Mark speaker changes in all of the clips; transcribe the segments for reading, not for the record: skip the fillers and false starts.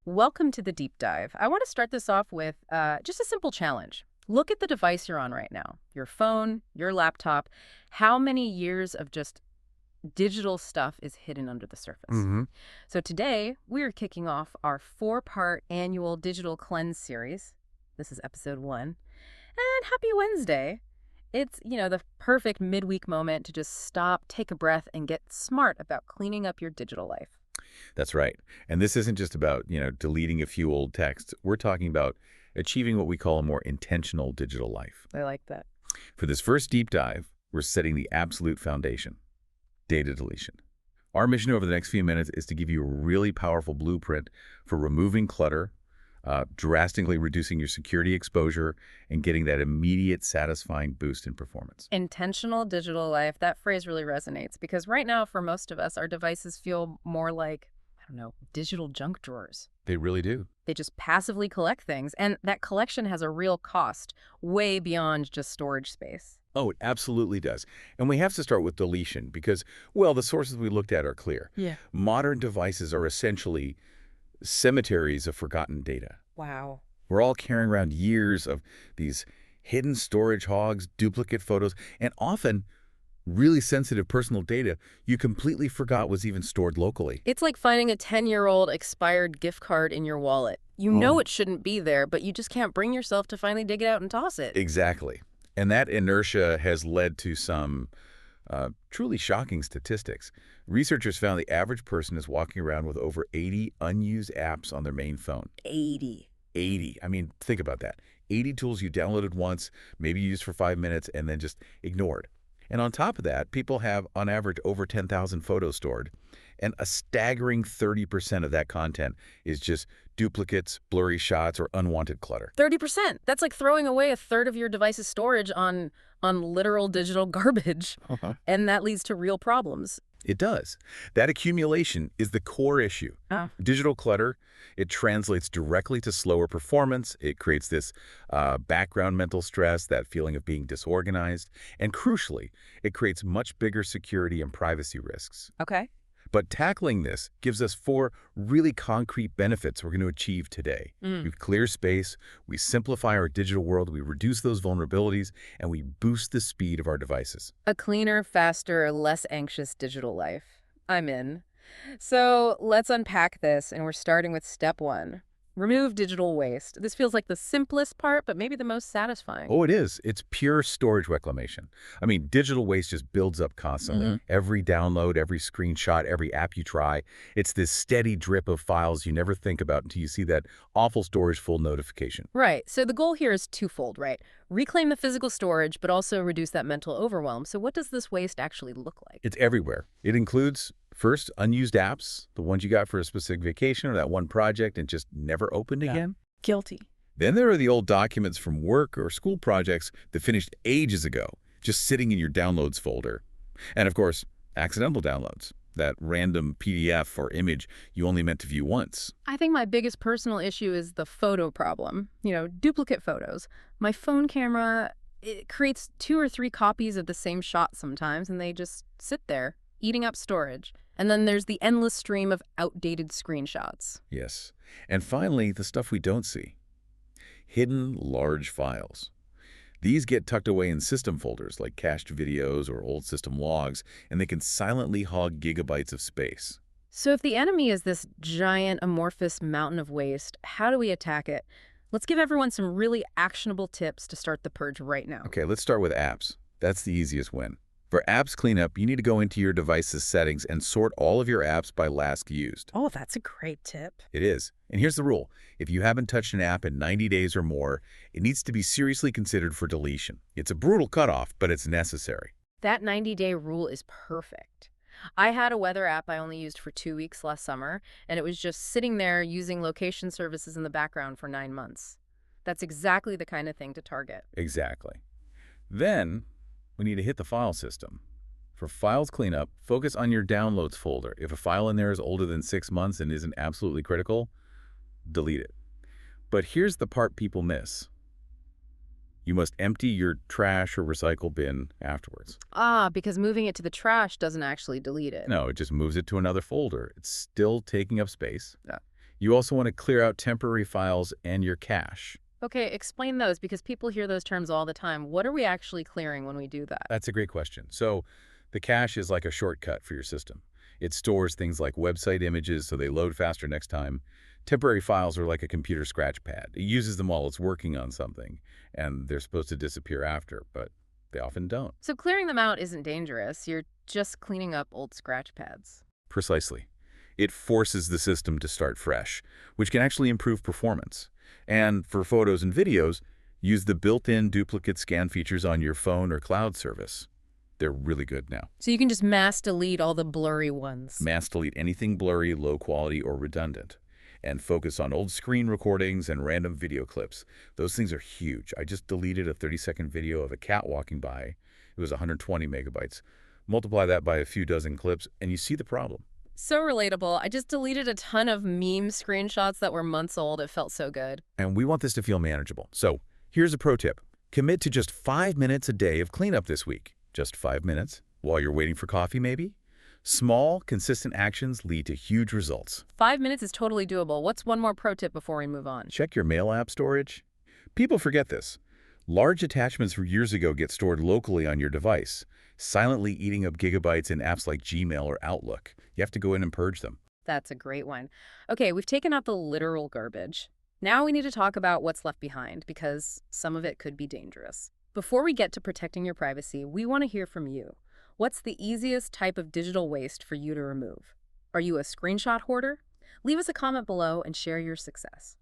Speaker 1: Welcome to the deep dive. I want to start this off with just a simple challenge. Look at the device you're on right now, your phone, your laptop. How many years of just digital stuff is hidden under the surface?
Speaker 2: hmm
Speaker 1: So today, we are kicking off our 4-part annual digital cleanse series. This is episode 1. And happy Wednesday. It's, the perfect midweek moment to just stop, take a breath, and get smart about cleaning up your digital life.
Speaker 2: That's right. And this isn't just about, deleting a few old texts. We're talking about achieving what we call a more intentional digital life.
Speaker 1: I like that.
Speaker 2: For this first deep dive, we're setting the absolute foundation, data deletion. Our mission over the next few minutes is to give you a really powerful blueprint for removing clutter, drastically reducing your security exposure, and getting that immediate satisfying boost in performance.
Speaker 1: Intentional digital life, that phrase really resonates because right now, for most of us, our devices feel more like, I don't know, digital junk drawers.
Speaker 2: They really do.
Speaker 1: They just passively collect things, and that collection has a real cost, way beyond just storage space.
Speaker 2: Oh, it absolutely does. And we have to start with deletion because, well, the sources we looked at are clear.
Speaker 1: Yeah.
Speaker 2: Modern devices are essentially cemeteries of forgotten data.
Speaker 1: Wow.
Speaker 2: We're all carrying around years of these hidden storage hogs, duplicate photos, and often really sensitive personal data you completely forgot was even stored locally.
Speaker 1: It's like finding a 10-year-old expired gift card in your wallet. You know it shouldn't be there, but you just can't bring yourself to finally dig it out and toss it.
Speaker 2: Exactly. And that inertia has led to some truly shocking statistics. Researchers found the average person is walking around with over 80 unused apps on their main phone.
Speaker 1: 80.
Speaker 2: 80. I mean, think about that. 80 tools you downloaded once, maybe used for 5 minutes, and then just ignored. And on top of that, people have, on average, over 10,000 photos stored. And a staggering 30% of that content is just duplicates, blurry shots, or unwanted clutter.
Speaker 1: 30%. That's like throwing away a third of your device's storage on literal digital garbage. And that leads to real problems.
Speaker 2: It does. That accumulation is the core issue.
Speaker 1: Oh.
Speaker 2: Digital clutter, it translates directly to slower performance. It creates this background mental stress, that feeling of being disorganized. And crucially, it creates much bigger security and privacy risks.
Speaker 1: Okay.
Speaker 2: But tackling this gives us 4 really concrete benefits we're going to achieve today. We clear space, we simplify our digital world, we reduce those vulnerabilities, and we boost the speed of our devices.
Speaker 1: A cleaner, faster, less anxious digital life. I'm in. So let's unpack this, and we're starting with step 1. Remove digital waste. This feels like the simplest part, but maybe the most satisfying.
Speaker 2: Oh, it is. It's pure storage reclamation. I mean, digital waste just builds up constantly. Every download, every screenshot, every app you try, it's this steady drip of files you never think about until you see that awful storage full notification.
Speaker 1: Right. So the goal here is twofold, right? Reclaim the physical storage, but also reduce that mental overwhelm. So what does this waste actually look like?
Speaker 2: It's everywhere. It includes, first, unused apps, the ones you got for a specific vacation or that one project and just never opened again.
Speaker 1: Guilty.
Speaker 2: Then there are the old documents from work or school projects that finished ages ago, just sitting in your downloads folder. And of course, accidental downloads, that random PDF or image you only meant to view once.
Speaker 1: I think my biggest personal issue is the photo problem. Duplicate photos. My phone camera, it creates 2 or 3 copies of the same shot sometimes, and they just sit there, eating up storage. And then there's the endless stream of outdated screenshots.
Speaker 2: Yes. And finally, the stuff we don't see. Hidden large files. These get tucked away in system folders like cached videos or old system logs, and they can silently hog gigabytes of space.
Speaker 1: So if the enemy is this giant amorphous mountain of waste, how do we attack it? Let's give everyone some really actionable tips to start the purge right now.
Speaker 2: Okay, let's start with apps. That's the easiest win. For apps cleanup, you need to go into your device's settings and sort all of your apps by last used.
Speaker 1: Oh, that's a great tip.
Speaker 2: It is. And here's the rule. If you haven't touched an app in 90 days or more, it needs to be seriously considered for deletion. It's a brutal cutoff, but it's necessary.
Speaker 1: That 90-day rule is perfect. I had a weather app I only used for 2 weeks last summer, and it was just sitting there using location services in the background for 9 months. That's exactly the kind of thing to target.
Speaker 2: Exactly. Then we need to hit the file system. For files cleanup, focus on your downloads folder. If a file in there is older than 6 months and isn't absolutely critical, delete it. But here's the part people miss. You must empty your trash or recycle bin afterwards.
Speaker 1: Because moving it to the trash doesn't actually delete it.
Speaker 2: No, it just moves it to another folder. It's still taking up space. You also want to clear out temporary files and your cache.
Speaker 1: Okay, explain those because people hear those terms all the time. What are we actually clearing when we do that?
Speaker 2: That's a great question. So the cache is like a shortcut for your system. It stores things like website images so they load faster next time. Temporary files are like a computer scratch pad. It uses them while it's working on something, and they're supposed to disappear after, but they often don't.
Speaker 1: So clearing them out isn't dangerous. You're just cleaning up old scratch pads.
Speaker 2: Precisely. It forces the system to start fresh, which can actually improve performance. And for photos and videos, use the built-in duplicate scan features on your phone or cloud service. They're really good now.
Speaker 1: So you can just mass delete all the blurry ones.
Speaker 2: Mass delete anything blurry, low quality, or redundant. And focus on old screen recordings and random video clips. Those things are huge. I just deleted a 30-second video of a cat walking by. It was 120 megabytes. Multiply that by a few dozen clips, and you see the problem.
Speaker 1: So relatable. I just deleted a ton of meme screenshots that were months old. It felt so good.
Speaker 2: And we want this to feel manageable. So here's a pro tip. Commit to just 5 minutes a day of cleanup this week. Just 5 minutes while you're waiting for coffee, maybe? Small, consistent actions lead to huge results.
Speaker 1: 5 minutes is totally doable. What's one more pro tip before we move on?
Speaker 2: Check your mail app storage. People forget this. Large attachments from years ago get stored locally on your device, silently eating up gigabytes in apps like Gmail or Outlook. You have to go in and purge them.
Speaker 1: That's a great one. Okay, we've taken out the literal garbage. Now we need to talk about what's left behind because some of it could be dangerous. Before we get to protecting your privacy, we want to hear from you. What's the easiest type of digital waste for you to remove? Are you a screenshot hoarder? Leave us a comment below and share your success.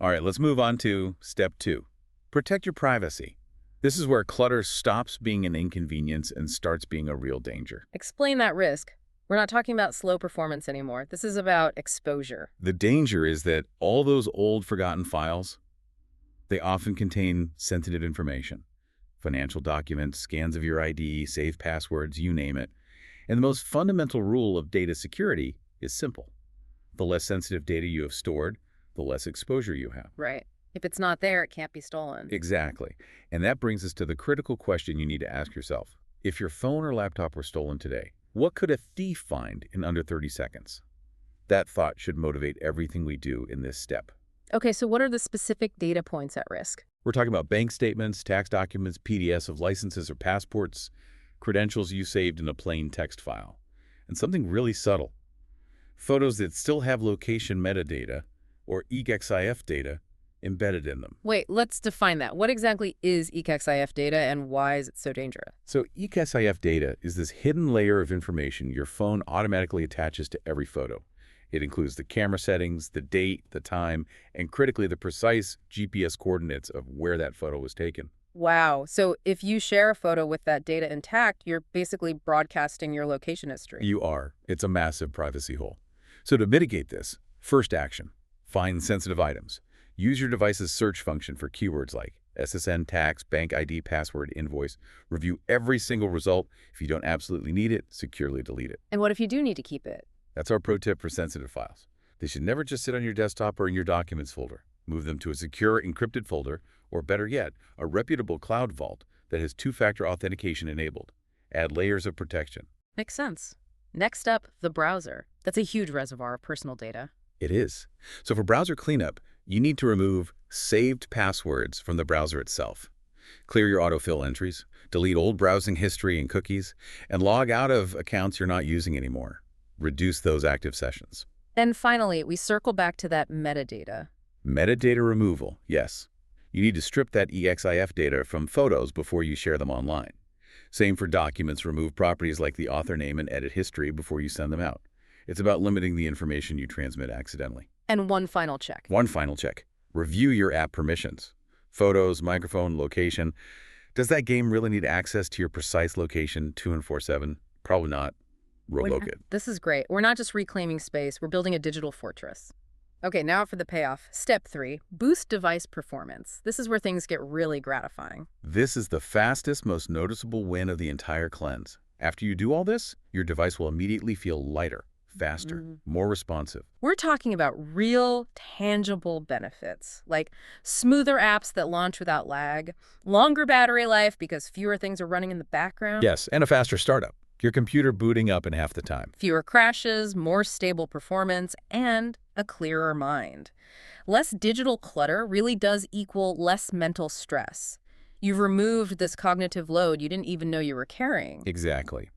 Speaker 2: All right, let's move on to step 2. Protect your privacy. This is where clutter stops being an inconvenience and starts being a real danger.
Speaker 1: Explain that risk. We're not talking about slow performance anymore. This is about exposure.
Speaker 2: The danger is that all those old forgotten files, they often contain sensitive information. Financial documents, scans of your ID, saved passwords, you name it. And the most fundamental rule of data security is simple. The less sensitive data you have stored, the less exposure you have.
Speaker 1: Right. If it's not there, it can't be stolen.
Speaker 2: Exactly. And that brings us to the critical question you need to ask yourself. If your phone or laptop were stolen today, what could a thief find in under 30 seconds? That thought should motivate everything we do in this step.
Speaker 1: Okay, so what are the specific data points at risk?
Speaker 2: We're talking about bank statements, tax documents, PDFs of licenses or passports, credentials you saved in a plain text file, and something really subtle. Photos that still have location metadata or EXIF data embedded in them.
Speaker 1: Wait, let's define that. What exactly is EXIF data and why is it so dangerous?
Speaker 2: So EXIF data is this hidden layer of information your phone automatically attaches to every photo. It includes the camera settings, the date, the time, and critically the precise GPS coordinates of where that photo was taken.
Speaker 1: Wow. So if you share a photo with that data intact, you're basically broadcasting your location history.
Speaker 2: You are. It's a massive privacy hole. So to mitigate this, first action, find sensitive items. Use your device's search function for keywords like SSN, tax, bank ID, password, invoice. Review every single result. If you don't absolutely need it, securely delete it.
Speaker 1: And what if you do need to keep it?
Speaker 2: That's our pro tip for sensitive files. They should never just sit on your desktop or in your documents folder. Move them to a secure encrypted folder, or better yet, a reputable cloud vault that has two-factor authentication enabled. Add layers of protection.
Speaker 1: Makes sense. Next up, the browser. That's a huge reservoir of personal data.
Speaker 2: It is. So for browser cleanup, you need to remove saved passwords from the browser itself. Clear your autofill entries, delete old browsing history and cookies, and log out of accounts you're not using anymore. Reduce those active sessions.
Speaker 1: And finally, we circle back to that metadata.
Speaker 2: Metadata removal, yes. You need to strip that EXIF data from photos before you share them online. Same for documents. Remove properties like the author name and edit history before you send them out. It's about limiting the information you transmit accidentally.
Speaker 1: And one final check.
Speaker 2: One final check. Review your app permissions. Photos, microphone, location. Does that game really need access to your precise location 24/7? Probably not. Revoke it.
Speaker 1: This is great. We're not just reclaiming space, we're building a digital fortress. Okay, now for the payoff. Step 3, boost device performance. This is where things get really gratifying.
Speaker 2: This is the fastest, most noticeable win of the entire cleanse. After you do all this, your device will immediately feel lighter, faster, more responsive.
Speaker 1: We're talking about real, tangible benefits, like smoother apps that launch without lag, longer battery life because fewer things are running in the background.
Speaker 2: Yes, and a faster startup. Your computer booting up in half the time.
Speaker 1: Fewer crashes, more stable performance, and a clearer mind. Less digital clutter really does equal less mental stress. You've removed this cognitive load you didn't even know you were carrying.
Speaker 2: Exactly.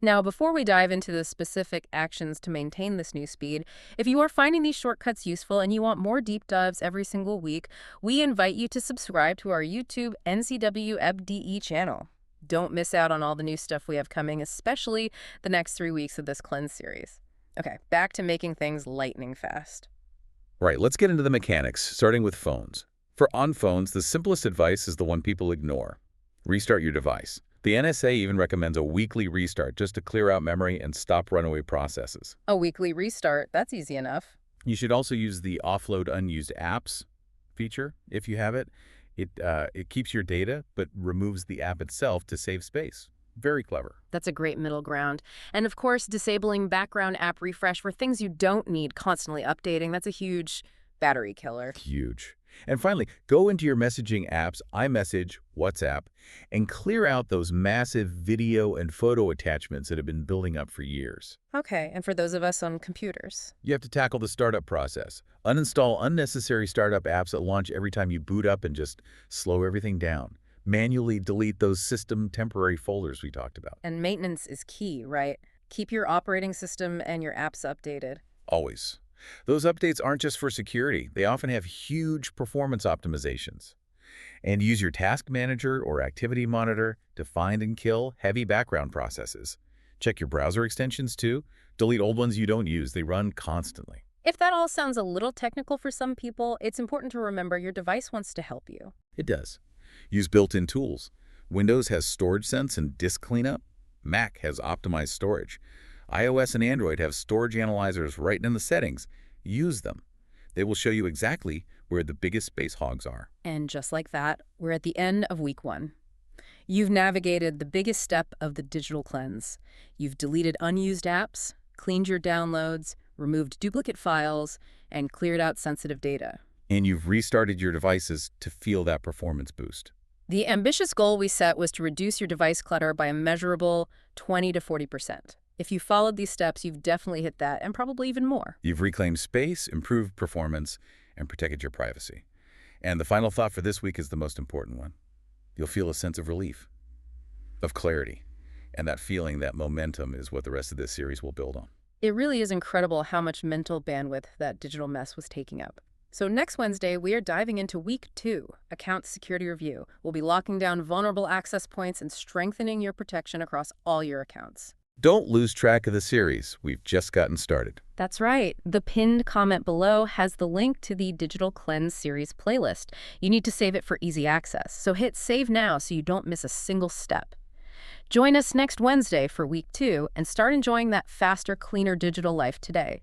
Speaker 1: Now, before we dive into the specific actions to maintain this new speed, if you are finding these shortcuts useful and you want more deep dives every single week, we invite you to subscribe to our YouTube NCWEBDE channel. Don't miss out on all the new stuff we have coming, especially the next 3 weeks of this cleanse series. Okay, back to making things lightning fast.
Speaker 2: Right, let's get into the mechanics, starting with phones. For on phones, the simplest advice is the one people ignore. Restart your device. The NSA even recommends a weekly restart just to clear out memory and stop runaway processes.
Speaker 1: A weekly restart, that's easy enough.
Speaker 2: You should also use the offload unused apps feature if you have it. It keeps your data but removes the app itself to save space. Very clever.
Speaker 1: That's a great middle ground. And of course, disabling background app refresh for things you don't need constantly updating, that's a huge battery killer.
Speaker 2: Huge. And finally, go into your messaging apps, iMessage, WhatsApp, and clear out those massive video and photo attachments that have been building up for years.
Speaker 1: Okay, and for those of us on computers?
Speaker 2: You have to tackle the startup process. Uninstall unnecessary startup apps that launch every time you boot up and just slow everything down. Manually delete those system temporary folders we talked about.
Speaker 1: And maintenance is key, right? Keep your operating system and your apps updated.
Speaker 2: Always. Those updates aren't just for security. They often have huge performance optimizations. And use your task manager or activity monitor to find and kill heavy background processes. Check your browser extensions too. Delete old ones you don't use. They run constantly.
Speaker 1: If that all sounds a little technical for some people, it's important to remember your device wants to help you.
Speaker 2: It does. Use built-in tools. Windows has storage sense and disk cleanup. Mac has optimized storage. iOS and Android have storage analyzers right in the settings. Use them. They will show you exactly where the biggest space hogs are.
Speaker 1: And just like that, we're at the end of week 1. You've navigated the biggest step of the digital cleanse. You've deleted unused apps, cleaned your downloads, removed duplicate files, and cleared out sensitive data.
Speaker 2: And you've restarted your devices to feel that performance boost.
Speaker 1: The ambitious goal we set was to reduce your device clutter by a measurable 20 to 40%. If you followed these steps, you've definitely hit that, and probably even more.
Speaker 2: You've reclaimed space, improved performance, and protected your privacy. And the final thought for this week is the most important one. You'll feel a sense of relief, of clarity, and that feeling, that momentum is what the rest of this series will build on.
Speaker 1: It really is incredible how much mental bandwidth that digital mess was taking up. So next Wednesday, we are diving into week 2, Account Security Review. We'll be locking down vulnerable access points and strengthening your protection across all your accounts.
Speaker 2: Don't lose track of the series. We've just gotten started.
Speaker 1: That's right. The pinned comment below has the link to the Digital Cleanse series playlist. You need to save it for easy access, so hit save now so you don't miss a single step. Join us next Wednesday for week 2 and start enjoying that faster, cleaner digital life today.